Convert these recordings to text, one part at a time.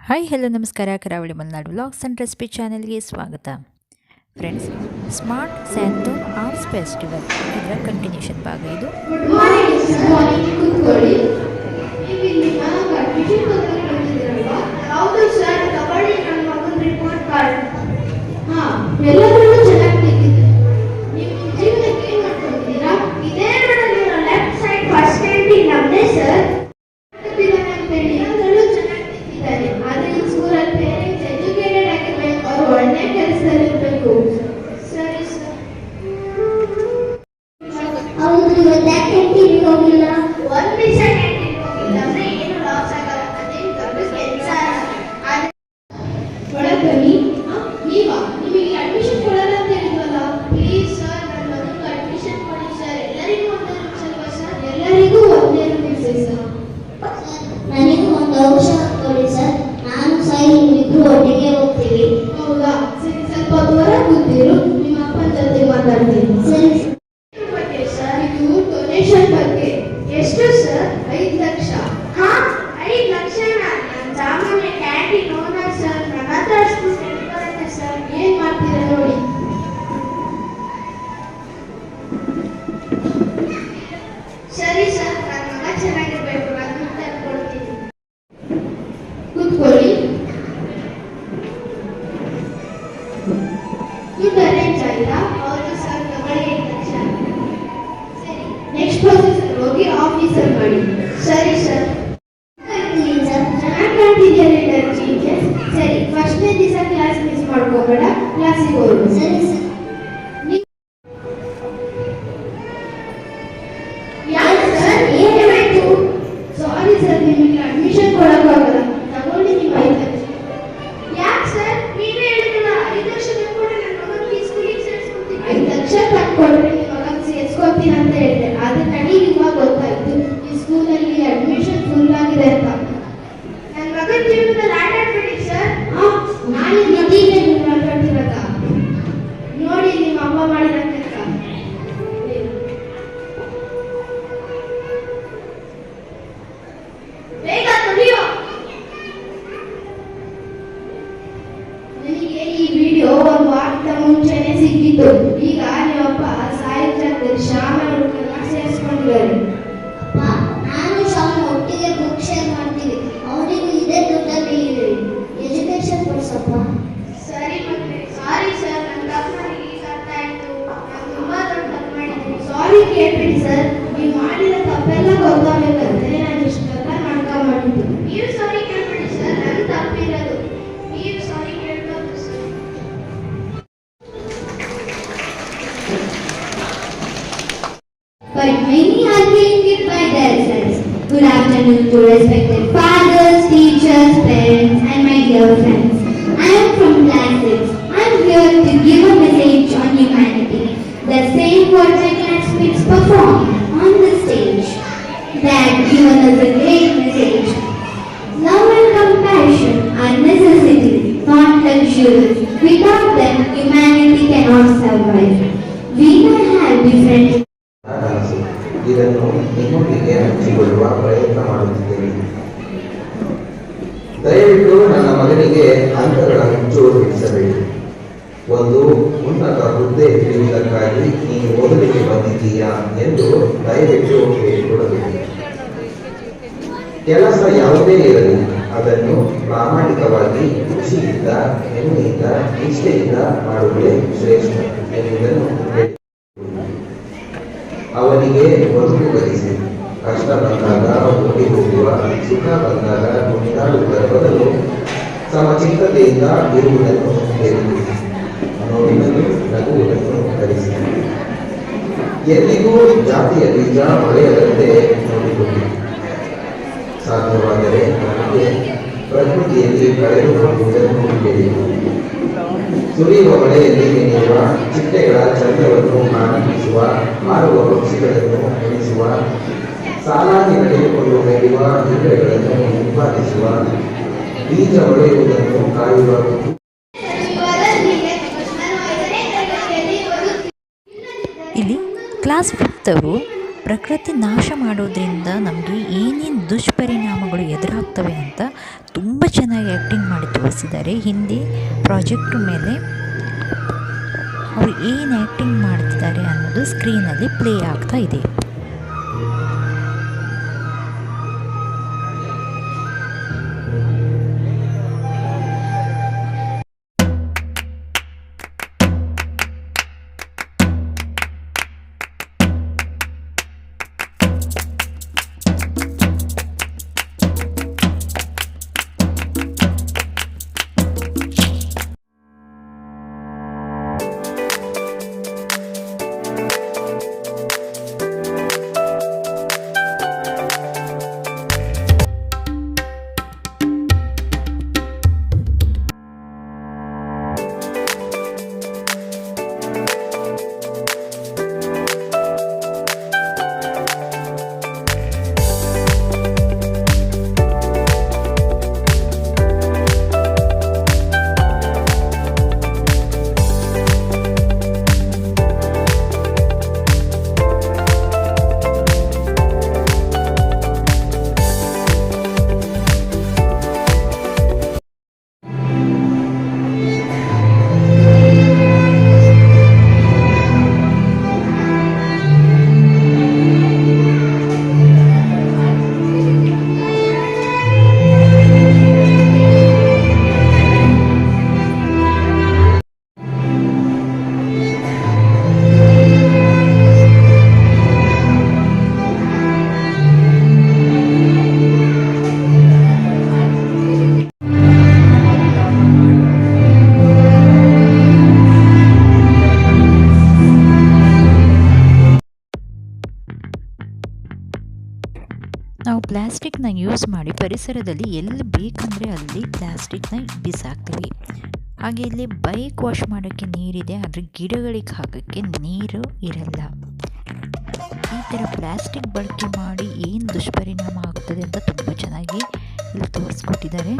Hi hello ನಮಸ್ಕಾರ. ಕರಾವಳಿ Malenadu vlogs and recipe ಚಾನೆಲ್ಗೆ ಸ್ವಾಗತ. ಫ್ರೆಂಡ್ಸ್, ಸ್ಮಾರ್ಟ್ ಸ್ಯಾಂಥೋನ್ ಆರ್ಟ್ಸ್ ಫೆಸ್ಟಿವಲ್ ಇದರ ಕಂಟಿನ್ಯೂಷನ್ ಭಾಗ ಇದು. ನೆಕ್ಸ್ಟ್ ಪ್ರೊಸೆಸರ್ ಹೋಗಿ ಆಫೀಸರ್ ಮಾಡಿ. ಸರಿ ಸರ್. ಸರಿ, ಫಸ್ಟ್ನೇ ದಿವಸ ಕ್ಲಾಸ್ ಮಿಸ್ ಮಾಡ್ಕೋಬೇಡ, ಕ್ಲಾಸಿಗೆ ಹೋಗು. ಸರಿ ಸರ್. ಯಾಕೆ ಸರ್, ಏನಾಯ್ತು? ಸಾರಿ ಸರ್, ನಿಮಗೆ ಅಡ್ಮಿಷನ್ ಕೊಡಕ್ಕಾಗಲ್ಲ. ತಗೊಳ್ಳಿ ನಿಮ್ಮ 5 ಲಕ್ಷ. ಯಾಕೆ ಸರ್, ನೀವೇ ಹೇಳಿದ್ರಲ್ಲ 5 ಲಕ್ಷ ತಗೊಂಡ್ರೆ ನನ್ನ ಮಗನಿಗೆ ಸ್ಕೂಲಿಗೆ ಸೇರಿಸ್ಕೊಡ್ತೀನಿ. 5 ಲಕ್ಷ ತಗೊಂಡ್ರೆ ನಿಮ್ಮ ಮಗನಿಗೆ ಸೇರಿಸ್ಕೊಡ್ತೀನಿ ಅಂತ ಹೇಳಿದೆ. ಆದ್ರೆ ನನಗೆ ಇವಾಗ ಗೊತ್ತಾಯ್ತು ಈ ಸ್ಕೂಲಲ್ಲಿ ಅಡ್ಮಿಷನ್ ಫುಲ್ ಆಗಿದೆ ಅಂತ. ನನ್ನ ಮಗನ ಜೀವನದಲ್ಲಿ ಆಟ ಆಡ್ಬೇಡಿ ಸರ್. ನಾಳೆ ನಿಧಿಗೆ ನೀವು ಮಾತಾಡ್ತಿರತ್ತ ನೋಡಿ ನಿಮ್ಮ ಅಪ್ಪ ಮಾಡಿದ ಕೆಲಸ. ಬೇಗ ತುಳಿಯೋ. ನನಗೆ ಈ ವಿಡಿಯೋ ಒಂದು ವಾರದ ಮುಂಚೆನೆ ಸಿಕ್ಕಿತ್ತು. ಈಗ ನಿಮ್ಮಪ್ಪ ಸಾಹಿತ್ಯದಲ್ಲಿ ಶ್ಯಾಮನ ಸೇರಿಸ್ಕೊಂಡಿದ್ದಾರೆ. ನಾನು ಶ್ಯಾಮ ಒಟ್ಟಿಗೆ ಬುಕ್ ಶೇರ್ ಮಾಡ್ತೀವಿ. ಅವರಿಗೂ ಇದೇ ದುಡ್ಡಲ್ಲಿ ಇದೆ. ಎಜುಕೇಶನ್ ಕೊಡ್ಸಪ್ಪ. ಸರಿ ಮತ್ತೆ. ಸಾರಿ ಸರ್, ನನ್ನ ತಪ್ಪನಿಗೆ ಈಗ ಅರ್ಥ ಆಯ್ತು. ನಾನು ತುಂಬಾ ದೊಡ್ಡ ತಪ್ಪು ಮಾಡಿದ್ದೀನಿ. ಸಾರಿ ಕೇಳ್ಬಿಡಿ ಸರ್. ನೀವು ಮಾಡಿದ ತಪ್ಪೆಲ್ಲ ಗೊತ್ತಾಗಬೇಕಂದ್ರೆ ನಾನು ಇಷ್ಟೆಲ್ಲ ನಾಟಕ ಮಾಡಿದ್ದು. ನೀವು ಸಾರಿ ಕೇಳ್ಬಿಡಿ ಸರ್, ನನ್ನ ತಪ್ಪಿರೋದು. ನೀವು ಸಾರಿ ಕೇಳ್ಬೋದು sir. But many are doing it by themselves. Good afternoon to respected fathers, teachers, parents, and my dear friends. I am from Class 6. I am here to give a message on humanity. The same what my classmates perform on the stage. That given us a great message. Love and compassion are necessity, not luxury. Without them, humanity cannot survive. We may have different ಇದನ್ನು ನಿಮ್ಮೊಂದಿಗೆ ಹಂಚಿಕೊಳ್ಳುವ ಪ್ರಯತ್ನ ಮಾಡುತ್ತಿದ್ದೇನೆ. ದಯವಿಟ್ಟು ನನ್ನ ಮಗನಿಗೆ ಅಂಕಗಳ ಹುಚ್ಚು ಹಿಡಿಸಬೇಡಿ. ಒಂದು ಉನ್ನತ ಹುದ್ದೆ ಹಿಡಿಯುವುದಕ್ಕಾಗಿ ನೀನು ಓದಲಿಕ್ಕೆ ಬಂದಿದ್ದೀಯಾ ಎಂದು ದಯವಿಟ್ಟು ಹೇಳಿಕೊಡಬೇಕು. ಕೆಲಸ ಯಾವುದೇ ಇರಲಿ, ಅದನ್ನು ಪ್ರಾಮಾಣಿಕವಾಗಿ ಖುಷಿಯಿಂದ, ಹೆಮ್ಮೆಯಿಂದ, ನಿಷ್ಠೆಯಿಂದ ಮಾಡುವುದೇ ಶ್ರೇಷ್ಠ ಎಂಬುದನ್ನು ಹೇಳಿ ಅವನಿಗೆ ಬದುಕು ಕಲಿಸಿ. ಕಷ್ಟ ಬಂದಾಗ ಓಡಿ ಹೋಗುವ, ಸುಖ ಬಂದಾಗ ಕುಣಿದಾಡುವುದರ ಬದಲು ಸಮಚಿತ್ತತೆಯಿಂದ ಇರುವುದನ್ನು ಹೇಳಿರಿ. ನೋವಿನಲ್ಲೂ ನಗುವುದನ್ನು ಕಲಿಸಿ. ಎಂದಿಗೂ ಜಾತಿಯ ಬೀಜ ಹೊಳೆಯದಂತೆ ನೋಡಿಕೊಳ್ಳಿ. ಸಾಧ್ಯವಾದರೆ ನಮಗೆ ಪ್ರಕೃತಿಯಲ್ಲಿ ಕಳೆದು ಹೋಗುವುದನ್ನು ಹೇಳಿ. ಸುರಿಯುವ ಮಳೆಯಲ್ಲಿ ನೆನೆಯುವ ಚಿಟ್ಟೆಗಳ ಚಂದ್ರವನ್ನು ಆನಂದಿಸುವ, ಹಾರುವ ಪಕ್ಷಿಗಳನ್ನು ಎಣಿಸುವ, ಸಾಲಾಗಿ ನಡೆದುಕೊಂಡು ಬೆಳೆಯುವ ಇಂದ್ರಗಳನ್ನು ಉತ್ಪಾದಿಸುವ, ಬೀಜ ಹೊಳೆಯುವುದನ್ನು ಕಾಯುವ. ಇಲ್ಲಿ ಕ್ಲಾಸ್ 5 ಅವರು ಪ್ರಕೃತಿ ನಾಶ ಮಾಡೋದ್ರಿಂದ ನಮಗೆ ಏನೇನು ದುಷ್ಪರಿಣಾಮಗಳು ಎದುರಾಗ್ತವೆ ಅಂತ ತುಂಬ ಚೆನ್ನಾಗಿ ಆ್ಯಕ್ಟಿಂಗ್ ಮಾಡಿ ತೋರಿಸಿದ್ದಾರೆ. ಹಿಂದಿ ಪ್ರಾಜೆಕ್ಟ್ ಮೇಲೆ ಅವರು ಏನು ಆ್ಯಕ್ಟಿಂಗ್ ಮಾಡ್ತಿದ್ದಾರೆ ಅನ್ನೋದು ಸ್ಕ್ರೀನಲ್ಲಿ ಪ್ಲೇ ಆಗ್ತಾ ಇದೆ. ನಾವು ಪ್ಲ್ಯಾಸ್ಟಿಕ್ನ ಯೂಸ್ ಮಾಡಿ ಪರಿಸರದಲ್ಲಿ ಎಲ್ಲಿ ಬೇಕಂದರೆ ಅಲ್ಲಿ ಪ್ಲ್ಯಾಸ್ಟಿಕ್ನ ಬಿಸಾಕ್ತೀವಿ. ಹಾಗೆ ಇಲ್ಲಿ ಬೈಕ್ ವಾಶ್ ಮಾಡೋಕ್ಕೆ ನೀರಿದೆ, ಆದರೆ ಗಿಡಗಳಿಗೆ ಹಾಕೋಕ್ಕೆ ನೀರು ಇರಲ್ಲ. ಈ ಥರ ಪ್ಲ್ಯಾಸ್ಟಿಕ್ ಬಳಕೆ ಮಾಡಿ ಏನು ದುಷ್ಪರಿಣಾಮ ಆಗ್ತದೆ ಅಂತ ತುಂಬ ಚೆನ್ನಾಗಿ ಇಲ್ಲಿ ತೋರಿಸ್ಕೊಟ್ಟಿದ್ದಾರೆ.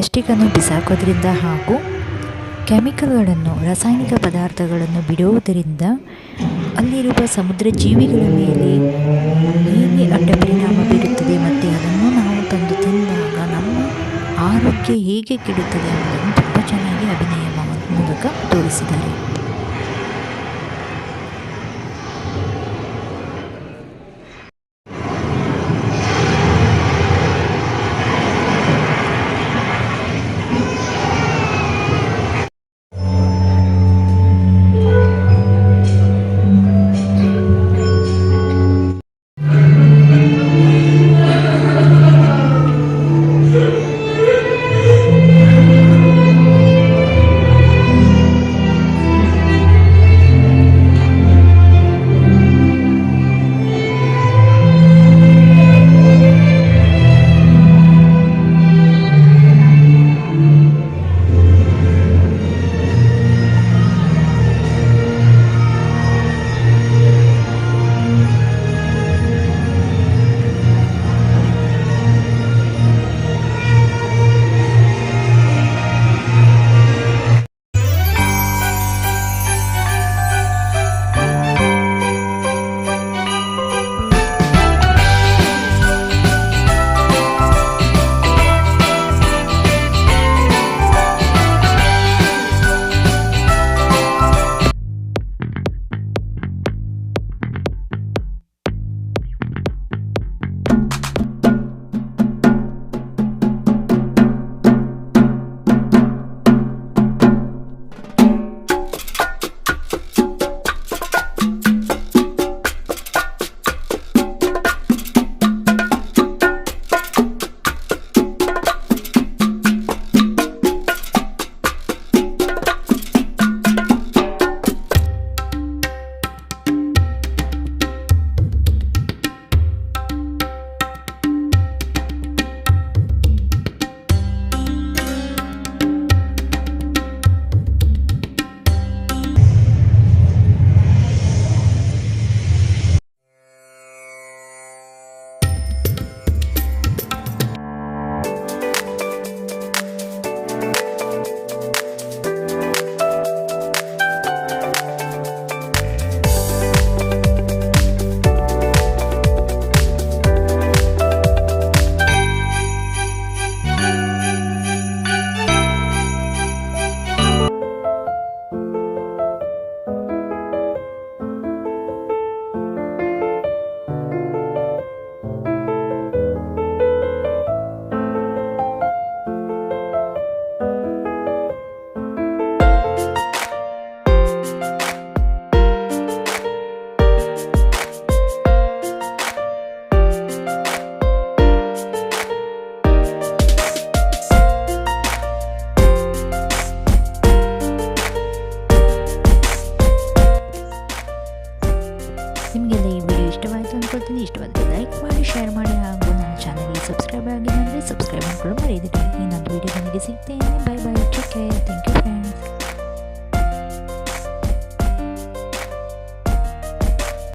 ಪ್ಲಾಸ್ಟಿಕ್ಕನ್ನು ಬಿಸಾಕೋದ್ರಿಂದ ಹಾಗೂ ಕೆಮಿಕಲ್ಗಳನ್ನು, ರಾಸಾಯನಿಕ ಪದಾರ್ಥಗಳನ್ನು ಬಿಡುವುದರಿಂದ ಅಲ್ಲಿರುವ ಸಮುದ್ರ ಜೀವಿಗಳ ಮೇಲೆ ಹೇಗೆ ಅಡ್ಡ ಪರಿಣಾಮ ಬೀರುತ್ತದೆ ಮತ್ತು ಅದನ್ನು ನಾವು ತಂದು ತಿಂದಾಗ ನಮ್ಮ ಆರೋಗ್ಯ ಹೇಗೆ ಕೆಡುತ್ತದೆ ಅನ್ನೋದನ್ನು ತುಂಬ ಚೆನ್ನಾಗಿ ಅಭಿನಯ ಮೂಲಕ ತೋರಿಸಿದ್ದಾರೆ. ನಿಮಗೆಲ್ಲ ಈ ವಿಡಿಯೋ ಇಷ್ಟವಾಯಿತು ಅಂದ್ಕೊಳ್ತೀನಿ. ಇಷ್ಟವಾದರೆ ಲೈಕ್ ಮಾಡಿ, ಶೇರ್ ಮಾಡಿ ಹಾಗೂ ನನ್ನ ಚಾನಲ್ಗೆ ಸಬ್ಸ್ಕ್ರೈಬ್ ಆಗಿಲ್ಲ ಅಂದರೆ ಸಬ್ಸ್ಕ್ರೈಬ್ ಮಾಡ್ಕೊಳ್ಳೋ ಮರೆಯದಿರಿ. ಇನ್ನೊಂದು ವಿಡಿಯೋ ನನಗೆ ಸಿಗ್ತೇನೆ. Bye bye, take care, thank you friends.